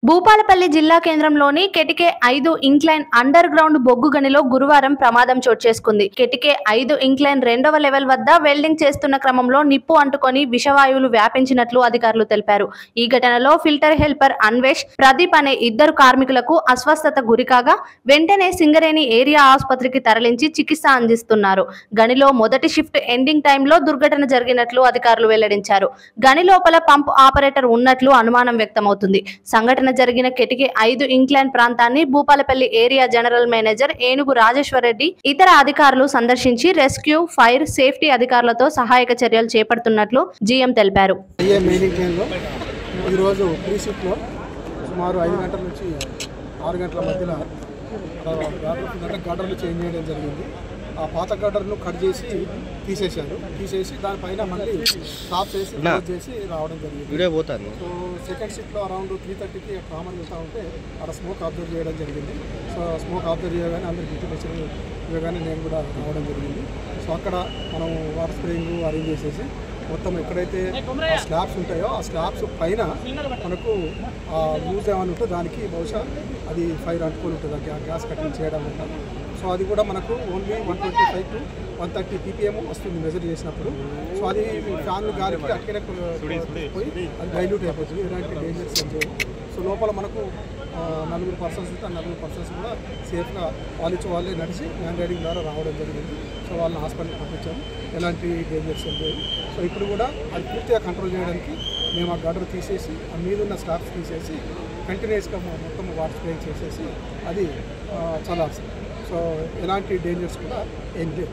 భూపాలపల్లి జిల్లా కేంద్రంలోని కెటికే 5 incline under ground బొగ్గు గనిలో గురువారం ప్రమాదం చోటు చేసుకుంది. కెటికే 5 ఇంక్లైన్ 2వ లెవెల్ వద్ద వెల్డింగ్ చేస్తున్న క్రమంలో నిప్పు అంటుకొని విషవాయువులు వ్యాపించినట్లు అధికారులు తెలిపారు. ఈ ఘటనలో ఫిల్టర్ హెల్పర్ అన్వేష్, ప్రదీప్ అనే ఇద్దరు కార్మికులకు అస్వస్థత గురికాగా వెంటనే సింగరేణి ఏరియా ఆసుపత్రికి తరలించి చికిత్స అందిస్తున్నారు. గనిలో మొదటి షిఫ్ట్ ఎండింగ్ టైంలో దుర్ఘటన జరిగినట్లు అధికారులు వెల్లడించారు. గని లోపల పంప్ ఆపరేటర్ ఉన్నట్లు అనుమానం వ్యక్తమవుతుంది. సంఘటన జరిగిన కెటికే 5 ఇంక్లైన్ ప్రాంతాన్ని భూపాలపల్లి ఏరియా జనరల్ మేనేజర్ ఏనుగు రాజేశ్వర్ రెడ్డి ఇతర అధికారులు సందర్శించి రెస్క్యూ, ఫైర్, సేఫ్టీ అధికారులతో సహాయక చర్యలు చేపడుతున్నట్లు జీఎం తెలిపారు. సుమారు 5 గంటల నుంచి 6 గంటల మధ్యలో గటర్లు చేంజ్ చేయడం జరిగింది. ఆ పాత గటర్ను కట్ చేసి తీసేసి దానిపైన మళ్ళీ స్టాప్ చేసి రావడం జరిగింది. సో సెకండ్ షిఫ్ట్లో అరౌండ్ 3:30కి కామన్ వెళ్తూ ఉంటే అక్కడ స్మోక్ అబ్జర్వ్ చేయడం జరిగింది. సో స్మోక్ అబ్జర్వ్ చేయగానే అందరికి ఇంటిమేషన్ ఇవ్వగానే నేను కూడా రావడం జరిగింది. సో అక్కడ మనం వాటర్ స్ప్రేయింగ్ అరేంజ్ చేసేసి మొత్తం ఎక్కడైతే స్లాబ్స్ ఉంటాయో ఆ స్లాబ్స్ పైన మనకు యూజ్ ఏమైనా ఉంటే దానికి బహుశా అది ఫైర్ అంటుకొని ఉంటుంది, ఆ గ్యాస్ కటింగ్ చేయడం వల్ల. సో అది కూడా మనకు ఓన్లీ 125 to 130 ppm వస్తుంది మెజర్ చేసినప్పుడు. సో అది ఫ్యాన్లు గాలికి అక్కడే పోయి అది డైల్యూట్ అయిపోతుంది, ఎలాంటి డేంజర్స్ ఏం చేయవు. సో లోపల మనకు 4 పర్సన్స్ ఉంటే 4 పర్సన్స్ కూడా సేఫ్గా వాళ్ళే నడిచి మ్యాన్ రైడింగ్ ద్వారా రావడం జరిగింది. సో వాళ్ళని హాస్పిటల్కి పంపించాము, ఎలాంటి డేంజర్స్ ఏం లేవు. సో ఇప్పుడు కూడా అది పూర్తిగా కంట్రోల్ చేయడానికి మేము ఆ గటర్ తీసేసి ఆ మీదున్న స్టాఫ్స్ తీసేసి కంటిన్యూస్గా మొత్తం వాటర్ స్ప్రే చేసేసి అది చల్లాల్సింది. సో ఎలాంటి డేంజర్స్ కూడా ఏం లేవు.